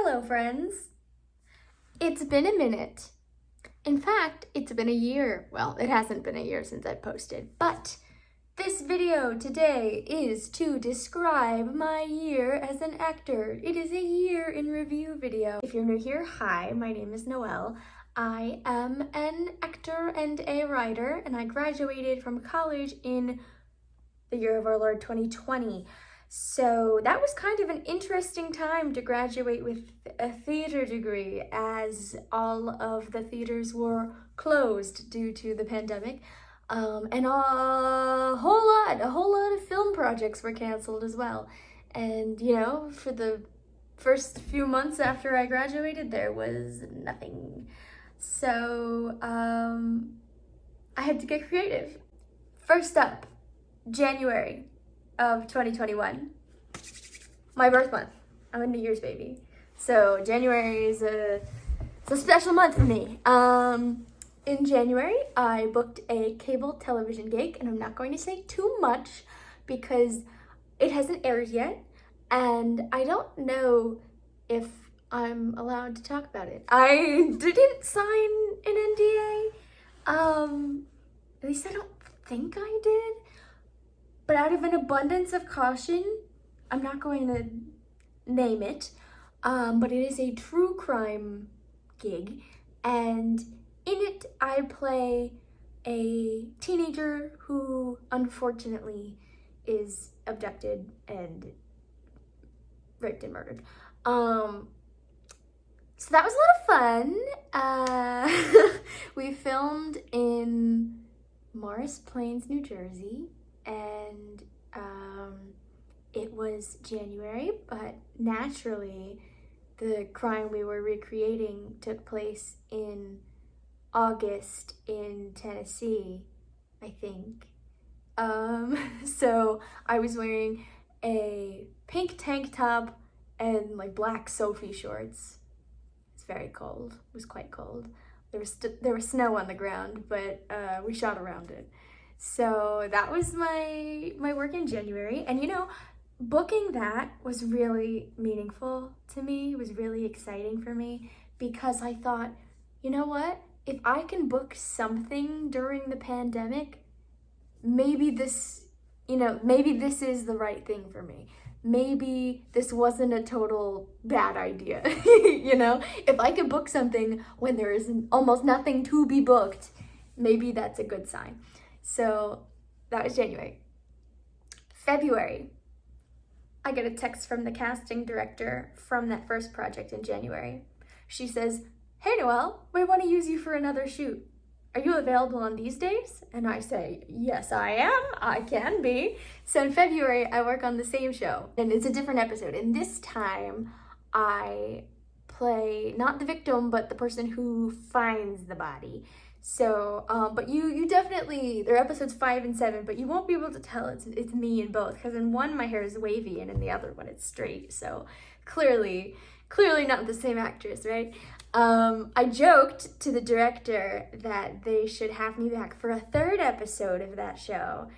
Hello, friends. It's been a minute. In fact, it's been a year. Well, it hasn't been a year since I posted, but this video today is to describe my year as an actor. It is a year in review video. If you're new here, hi, my name is Noelle. I am an actor and a writer, and I graduated from college in the year of our Lord 2020. So that was kind of an interesting time to graduate with a theater degree, as all of the theaters were closed due to the pandemic. And a whole lot of film projects were canceled as well. And for the first few months after I graduated, there was nothing. So I had to get creative. First up, January of 2021, my birth month. I'm a New Year's baby, so January is it's a special month for me. In January, I booked a cable television gig, and I'm not going to say too much because it hasn't aired yet, and I don't know if I'm allowed to talk about it. I didn't sign an NDA. At least I don't think I did. But out of an abundance of caution, I'm not going to name it, but it is a true crime gig, and in it I play a teenager who unfortunately is abducted and raped and murdered. So that was a lot of fun. We filmed in Morris Plains, New Jersey. And it was January, but naturally the crime we were recreating took place in August in Tennessee, I think. So I was wearing a pink tank top and like black Sophie shorts. It's very cold. It was quite cold. There was snow on the ground, but we shot around it. So that was my work in January. And booking that was really meaningful to me. It was really exciting for me because I thought, you know what? If I can book something during the pandemic, maybe this is the right thing for me. Maybe this wasn't a total bad idea. If I could book something when there is almost nothing to be booked, maybe that's a good sign. So that was January. February, I get a text from the casting director from that first project in January. She says, "Hey Noelle, we want to use you for another shoot. Are you available on these days?" And I say, "Yes, I am. I can be." So in February, I work on the same show, and it's a different episode. And this time, I play not the victim, but the person who finds the body. So, but you definitely, there are episodes 5 and 7, but you won't be able to tell it's me in both, because in one my hair is wavy and in the other one it's straight. So clearly not the same actress, right? I joked to the director that they should have me back for a third episode of that show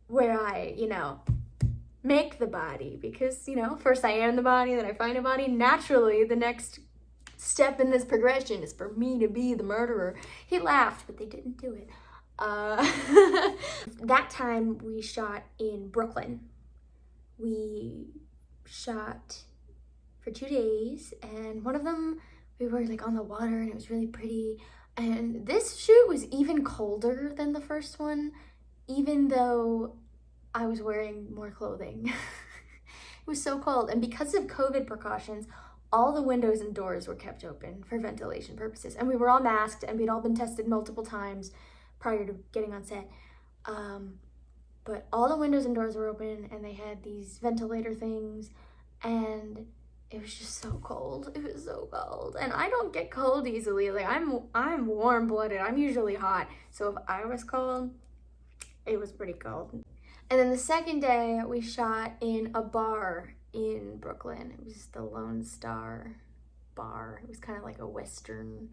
where I, make the body, because, first I am the body, then I find a body. Naturally, the next step in this progression is for me to be the murderer. He laughed, but they didn't do it. That time we shot in Brooklyn. We shot for 2 days, and one of them we were like on the water and it was really pretty. And this shoot was even colder than the first one, even though I was wearing more clothing. It was so cold, and because of COVID precautions, all the windows and doors were kept open for ventilation purposes. And we were all masked, and we'd all been tested multiple times prior to getting on set. But all the windows and doors were open, and they had these ventilator things, and it was just so cold. It was so cold. And I don't get cold easily. Like, I'm warm-blooded. I'm usually hot. So if I was cold, it was pretty cold. And then the second day, we shot in a bar in Brooklyn. It was the Lone Star Bar. It was kind of like a Western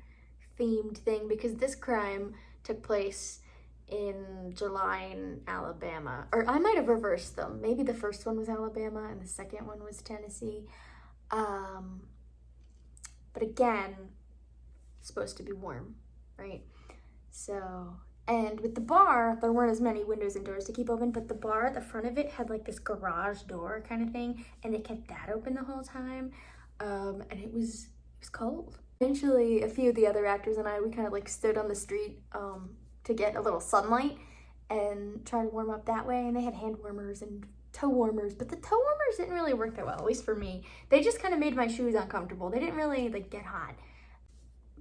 themed thing because this crime took place in July in Alabama. Or I might have reversed them. Maybe the first one was Alabama and the second one was Tennessee. but again, it's supposed to be warm, right? So, and with the bar, there weren't as many windows and doors to keep open, but the bar at the front of it had like this garage door kind of thing, and they kept that open the whole time, and it was cold. Eventually, a few of the other actors and I, we kind of like stood on the street to get a little sunlight and try to warm up that way, and they had hand warmers and toe warmers, but the toe warmers didn't really work that well, at least for me. They just kind of made my shoes uncomfortable. They didn't really like get hot.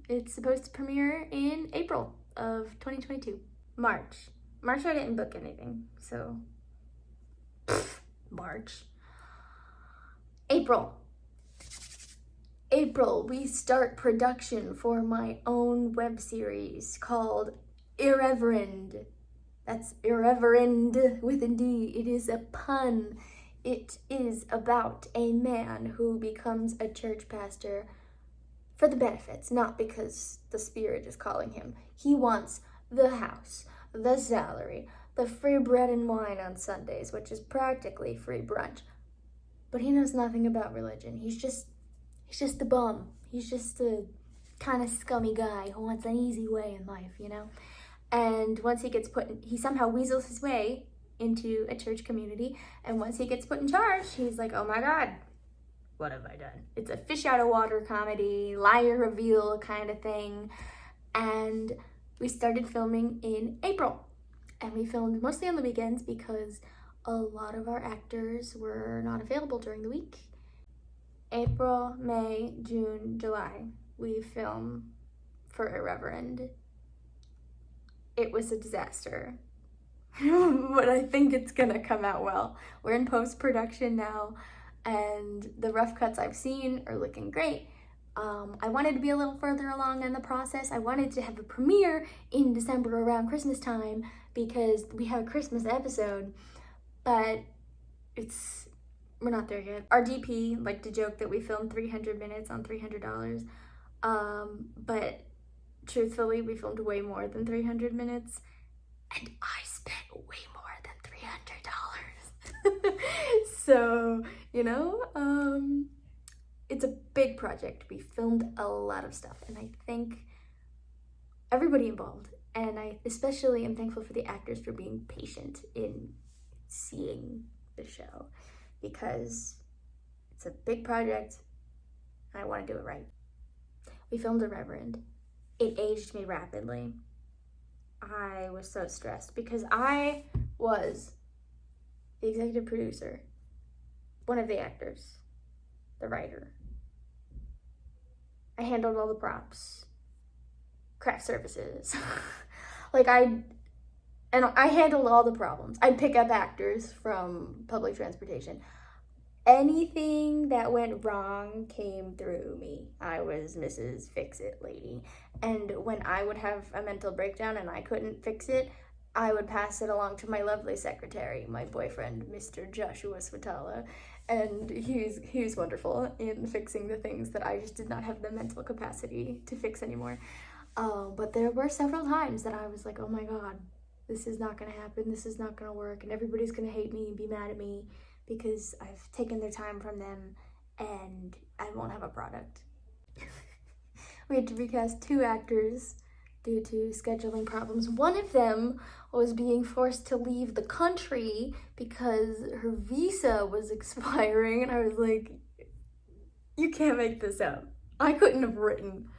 It's supposed to premiere in April of 2022. March I didn't book anything, so March. April, we start production for my own web series called Irreverend. That's irreverend with an D. It is a pun. It is about a man who becomes a church pastor for the benefits, not because the Spirit is calling him. He wants the house, the salary, the free bread and wine on Sundays, which is practically free brunch. But he knows nothing about religion. He's just a bum. He's just a kind of scummy guy who wants an easy way in life, you know? And once he gets he somehow weasels his way into a church community. And once he gets put in charge, he's like, oh my God, what have I done? It's a fish out of water comedy, liar reveal kind of thing. And we started filming in April. And we filmed mostly on the weekends because a lot of our actors were not available during the week. April, May, June, July, we film for Irreverend. It was a disaster, but I think it's gonna come out well. We're in post-production now, and the rough cuts I've seen are looking great. I wanted to be a little further along in the process. I wanted to have a premiere in December around Christmas time because we have a Christmas episode, but we're not there yet. Our DP liked to joke that we filmed 300 minutes on $300, but truthfully, we filmed way more than 300 minutes, and I spent way more than $300. So, you know, it's a big project. We filmed a lot of stuff, and I thank everybody involved, and I especially am thankful for the actors for being patient in seeing the show, because it's a big project, and I want to do it right. We filmed Irreverend. It aged me rapidly. I was so stressed because I was the executive producer, one of the actors, the writer. I handled all the props, craft services. I handled all the problems. I'd pick up actors from public transportation. Anything that went wrong came through me. I was Mrs. Fix-It lady. And when I would have a mental breakdown and I couldn't fix it, I would pass it along to my lovely secretary, my boyfriend, Mr. Joshua Swatala. And he was wonderful in fixing the things that I just did not have the mental capacity to fix anymore. But there were several times that I was like, oh my God, this is not gonna happen. This is not gonna work. And everybody's gonna hate me and be mad at me because I've taken their time from them and I won't have a product. We had to recast 2 actors due to scheduling problems. One of them was being forced to leave the country because her visa was expiring, and I was like, you can't make this up. I couldn't have written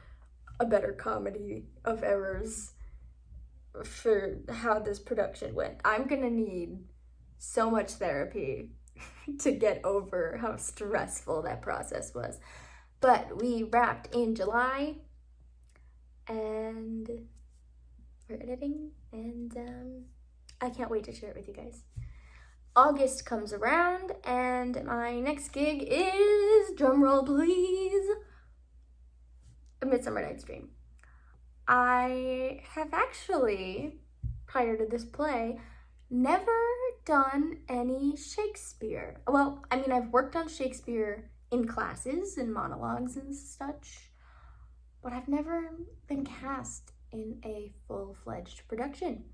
a better comedy of errors for how this production went. I'm gonna need so much therapy to get over how stressful that process was. But we wrapped in July, and we're editing, and I can't wait to share it with you guys. August comes around, and my next gig is, drumroll please, A Midsummer Night's Dream. I have actually, prior to this play, never done any Shakespeare. Well, I mean, I've worked on Shakespeare in classes and monologues and such, but I've never been cast in a full-fledged production.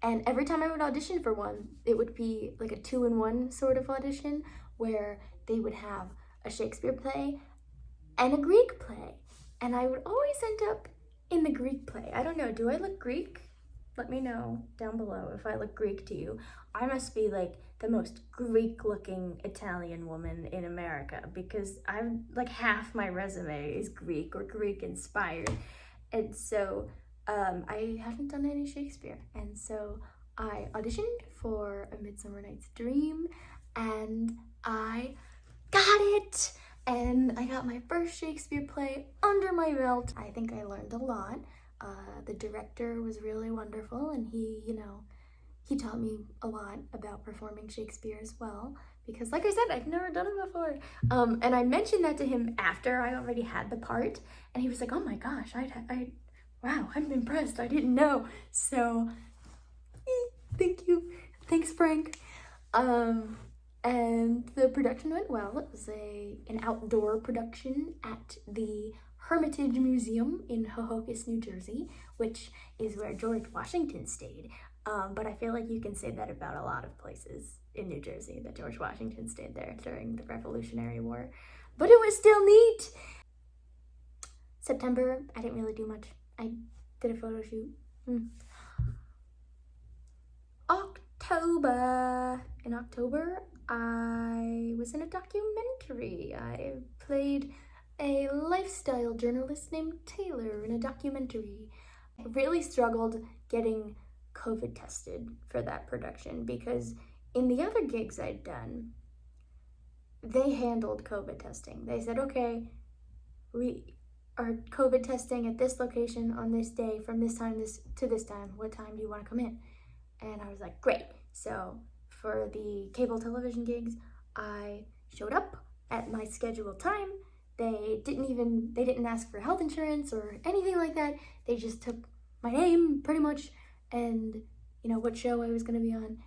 And every time I would audition for one, it would be like a 2-in-1 sort of audition where they would have a Shakespeare play and a Greek play. And I would always end up in the Greek play. I don't know, do I look Greek? Let me know down below if I look Greek to you. I must be like the most Greek-looking Italian woman in America, because I'm like half my resume is Greek or Greek-inspired. And so I haven't done any Shakespeare. And so I auditioned for A Midsummer Night's Dream, and I got it! And I got my first Shakespeare play under my belt. I think I learned a lot. The director was really wonderful, and he taught me a lot about performing Shakespeare as well, because like I said, I've never done it before. And I mentioned that to him after I already had the part, and he was like, oh my gosh, wow, I'm impressed, I didn't know. So, thank you. Thanks, Frank. And the production went well. It was an outdoor production at the Hermitage Museum in Hohokus, New Jersey, which is where George Washington stayed. But I feel like you can say that about a lot of places in New Jersey, that George Washington stayed there during the Revolutionary War. But it was still neat! September, I didn't really do much. I did a photo shoot. In October, I was in a documentary. I played a lifestyle journalist named Taylor in a documentary. I really struggled getting COVID tested for that production, because in the other gigs I'd done, they handled COVID testing. They said, okay, we are COVID testing at this location on this day from this time to this time. What time do you want to come in? And I was like, great. So for the cable television gigs, I showed up at my scheduled time. They didn't ask for health insurance or anything like that. They just took my name pretty much and what show I was going to be on,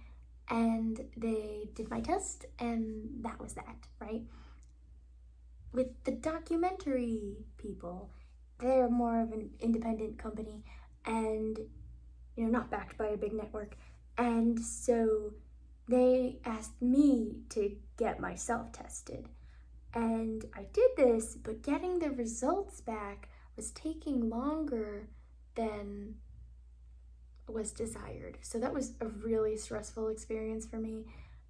and they did my test, and that was that, right? With the documentary people, they're more of an independent company and not backed by a big network, and so they asked me to get myself tested. And I did this, but getting the results back was taking longer than was desired. So that was a really stressful experience for me.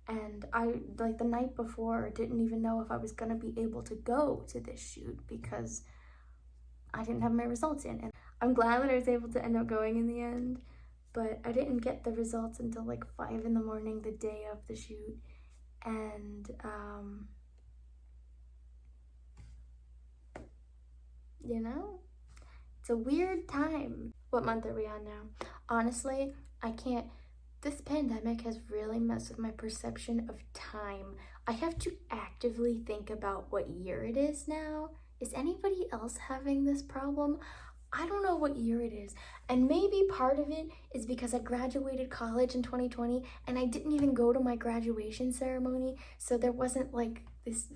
And I, like the night before, didn't even know if I was gonna be able to go to this shoot because I didn't have my results in. And I'm glad that I was able to end up going in the end, but I didn't get the results until like 5 in the morning the day of the shoot. And it's a weird time. What month are we on now? Honestly, this pandemic has really messed with my perception of time. I have to actively think about what year it is now. Is anybody else having this problem? I don't know what year it is. And maybe part of it is because I graduated college in 2020 and I didn't even go to my graduation ceremony. So there wasn't like this,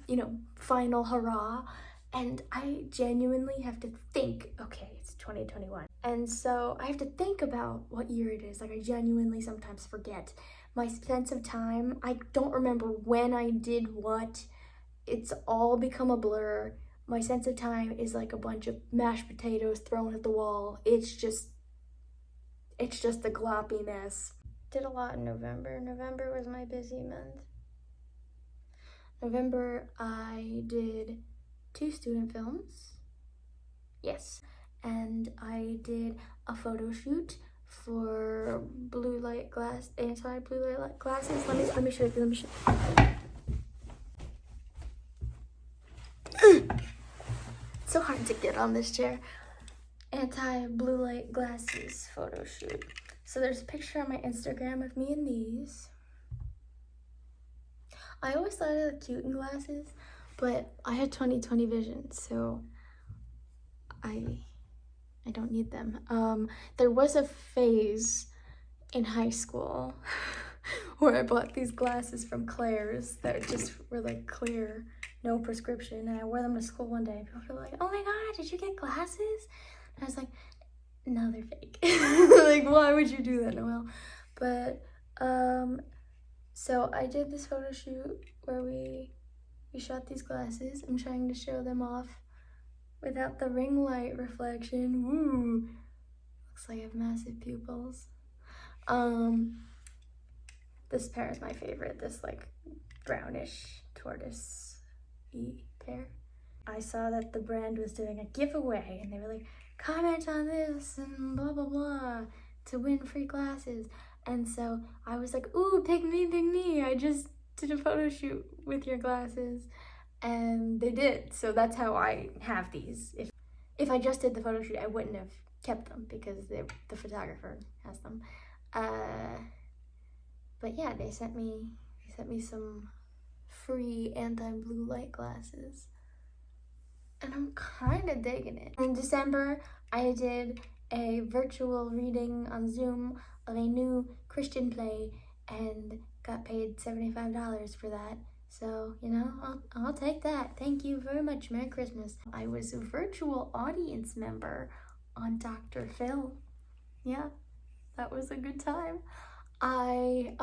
final hurrah. And I genuinely have to think, okay, it's 2021. And so I have to think about what year it is. Like, I genuinely sometimes forget. My sense of time, I don't remember when I did what. It's all become a blur. My sense of time is like a bunch of mashed potatoes thrown at the wall. It's just a gloppy mess. Did a lot in November. November was my busy month. November, I did 2 student films. Yes. And I did a photo shoot for anti-blue light glasses. Let me show you. It's so hard to get on this chair. Anti-blue light glasses photo shoot. So there's a picture on my Instagram of me in these. I always thought I looked cute in glasses, but I had 20/20 vision, so I don't need them. There was a phase in high school where I bought these glasses from Claire's that just were like clear, no prescription, and I wore them to school one day. People were like, oh my god, did you get glasses? And I was like, no, they're fake. Like, why would you do that, Noelle? But, so I did this photo shoot where we shot these glasses. I'm trying to show them off without the ring light reflection. Woo! Looks like I have massive pupils. This pair is my favorite, this like brownish tortoise-y pair. I saw that the brand was doing a giveaway and they were like, comment on this and blah blah blah to win free glasses. And so I was like, ooh, pick me. I just did a photo shoot with your glasses. And they did. So that's how I have these. If I just did the photo shoot, I wouldn't have kept them because the photographer has them. But yeah, they sent me some free anti-blue light glasses. And I'm kind of digging it. In December, I did a virtual reading on Zoom of a new Christian play and got paid $75 for that. So, you know, I'll take that. Thank you very much. Merry Christmas. I was a virtual audience member on Dr. Phil. Yeah, that was a good time. I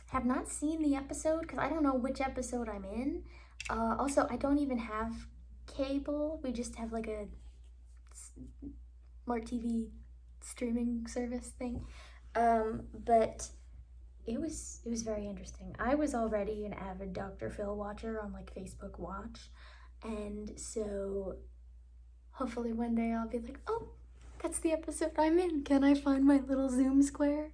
have not seen the episode because I don't know which episode I'm in. Also, I don't even have cable. We just have like a smart TV streaming service thing. But it was very interesting. I was already an avid Dr. Phil watcher on like Facebook Watch, and so hopefully one day I'll be like, oh, that's the episode I'm in. Can I find my little Zoom square?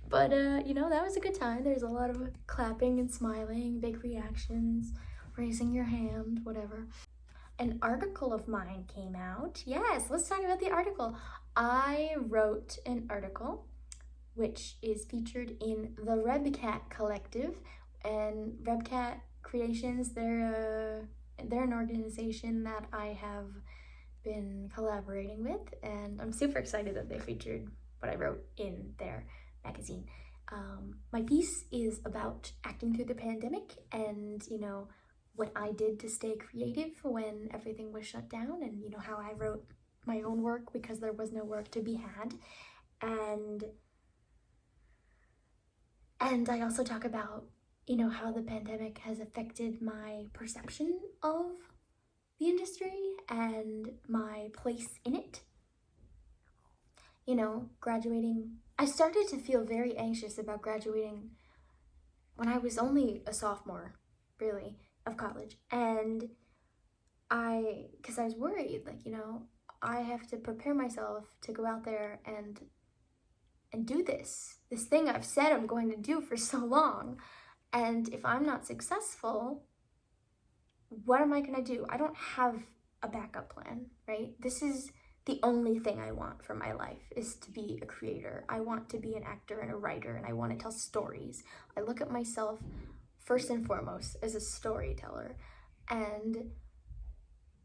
But you know, that was a good time. There's a lot of clapping and smiling, big reactions, raising your hand, whatever. An article of mine came out. Yes, let's talk about the article. I wrote an article which is featured in the Rebcat Collective, and Rebcat Creations, they're an organization that I have been collaborating with, and I'm super excited that they featured what I wrote in their magazine. My piece is about acting through the pandemic and, you know, what I did to stay creative when everything was shut down, and, you know, how I wrote my own work because there was no work to be had. And I also talk about, you know, how the pandemic has affected my perception of the industry and my place in it. You know, graduating, I started to feel very anxious about graduating when I was only a sophomore, really, of college. And because I was worried, like, you know, I have to prepare myself to go out there and do this thing I've said I'm going to do for so long. And if I'm not successful, what am I gonna do? I don't have a backup plan, right? This is the only thing I want for my life, is to be a creator. I want to be an actor and a writer, and I want to tell stories. I look at myself first and foremost as a storyteller. And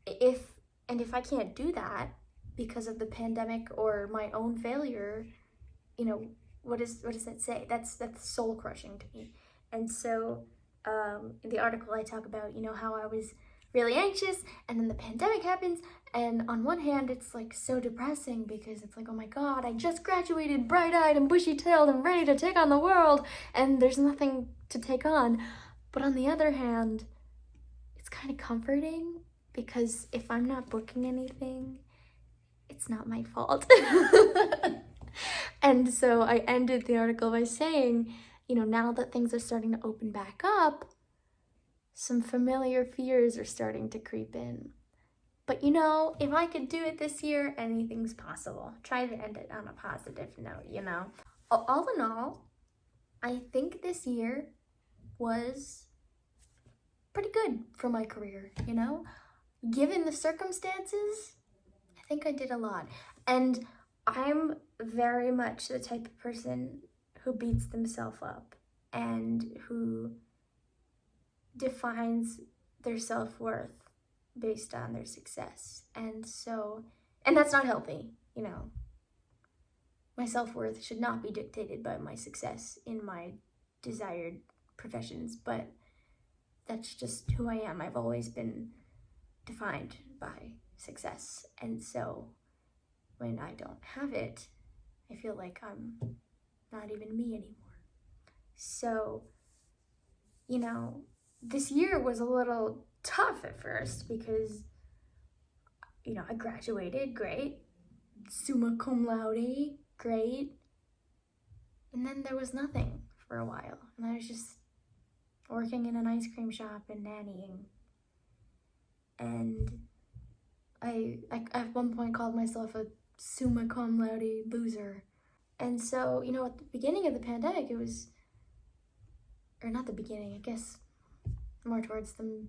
if I can't do that because of the pandemic or my own failure, you know, what does that say? That's soul crushing to me. And so in the article I talk about, you know, how I was really anxious and then the pandemic happens, and on one hand it's like so depressing because it's like, oh my god, I just graduated bright-eyed and bushy-tailed and ready to take on the world, and there's nothing to take on. But on the other hand, it's kind of comforting because if I'm not booking anything, it's not my fault. And so I ended the article by saying, you know, now that things are starting to open back up, some familiar fears are starting to creep in. But, you know, if I could do it this year, anything's possible. Try to end it on a positive note, you know. All in all, I think this year was pretty good for my career, you know. Given the circumstances, I think I did a lot. And I'm very much the type of person who beats themselves up and who defines their self-worth based on their success. And that's not healthy, you know. My self-worth should not be dictated by my success in my desired professions, but that's just who I am. I've always been defined by success. And so when I don't have it, I feel like I'm not even me anymore. So, you know, this year was a little tough at first because I graduated, great. Summa cum laude, great. And then there was nothing for a while. And I was just working in an ice cream shop and nannying. And I at one point called myself a summa cum laude loser. And so, at the beginning of the pandemic, it was, or not the beginning, I guess more towards the,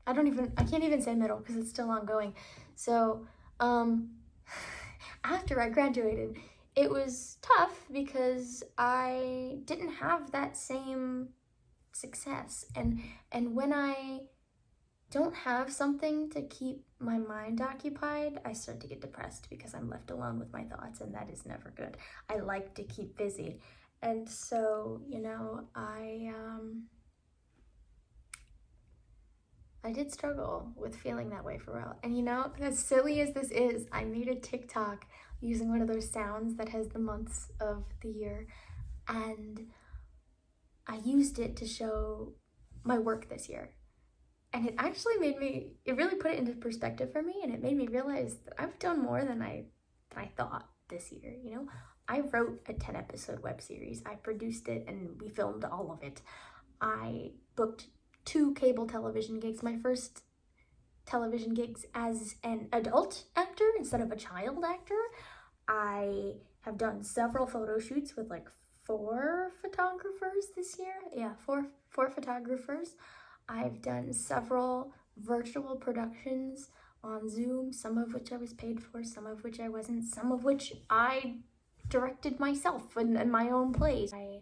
I can't even say middle because it's still ongoing. So, after I graduated, it was tough because I didn't have that same success. And when I don't have something to keep my mind occupied, I start to get depressed because I'm left alone with my thoughts, and that is never good. I like to keep busy. And so, I did struggle with feeling that way for a while. And as silly as this is, I made a TikTok using one of those sounds that has the months of the year. And I used it to show my work this year. And it actually it really put it into perspective for me. And it made me realize that I've done more than I thought this year, I wrote a 10-episode web series. I produced it and we filmed all of it. I booked 2 cable television gigs, my first television gigs as an adult actor instead of a child actor. I have done several photo shoots with 4 photographers this year. Yeah, four photographers. I've done several virtual productions on Zoom, some of which I was paid for, some of which I wasn't, some of which I directed myself in my own place. I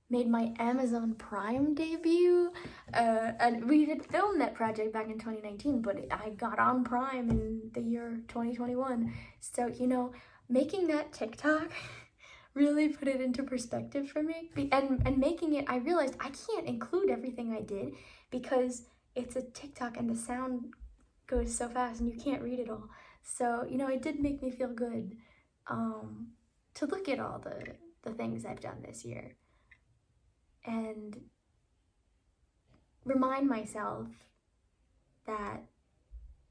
made my Amazon Prime debut, and we did film that project back in 2019, but I got on Prime in the year 2021. So, making that TikTok really put it into perspective for me. And making it, I realized I can't include everything I did because it's a TikTok and the sound goes so fast and you can't read it all. So, it did make me feel good to look at all the things I've done this year and remind myself that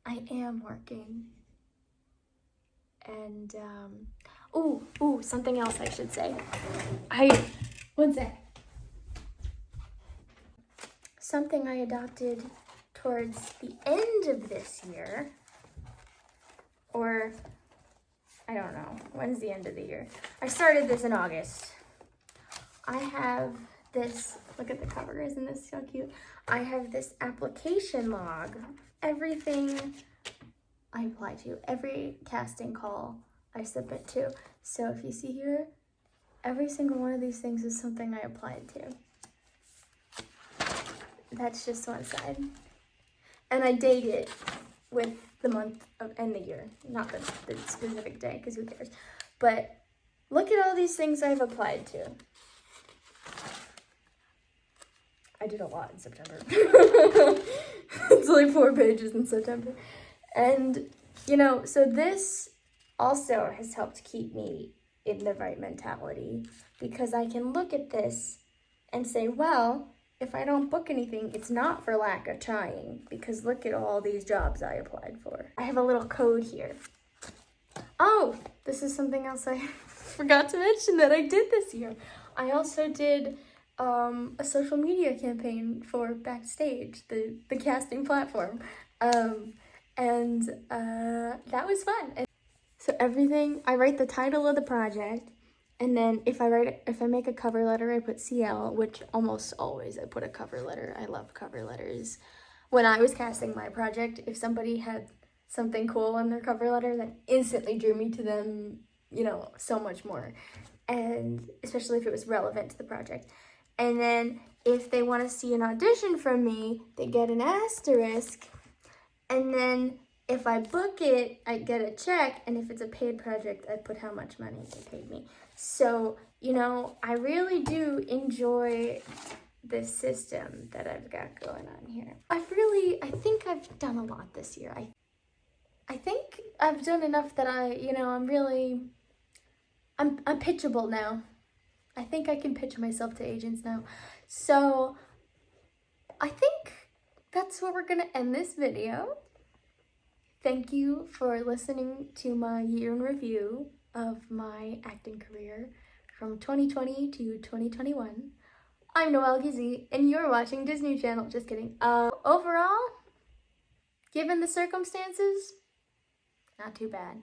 I am working. And, something else I should say. One sec. Something I adopted towards the end of this year, or I don't know, when's the end of the year? I started this in August. I have this, look at the cover, isn't this so cute? I have this application log, everything I apply to, every casting call I submit to. So if you see here, every single one of these things is something I applied to. That's just one side. And I date it with the month and the year, not the specific day, because who cares? But look at all these things I've applied to. I did a lot in September. It's like 4 pages in September. And, so this also has helped keep me in the right mentality, because I can look at this and say, well, if I don't book anything, it's not for lack of trying, because look at all these jobs I applied for. I have a little code here. Oh, this is something else I forgot to mention that I did this year. I also did a social media campaign for Backstage, the casting platform. And that was fun. And so everything, I write the title of the project, and then if I make a cover letter, I put CL, which almost always I put a cover letter. I love cover letters. When I was casting my project, if somebody had something cool on their cover letter, that instantly drew me to them, so much more. And especially if it was relevant to the project. And then if they want to see an audition from me, they get an asterisk. And then if I book it, I get a check. And if it's a paid project, I put how much money they paid me. So, I really do enjoy this system that I've got going on here. I think I've done a lot this year. I think I've done enough that I'm pitchable now. I think I can pitch myself to agents now. So I think that's where we're gonna end this video. Thank you for listening to my year in review of my acting career from 2020 to 2021. I'm Noelle Gizzy, and you're watching Disney Channel. Just kidding. Overall, given the circumstances, not too bad.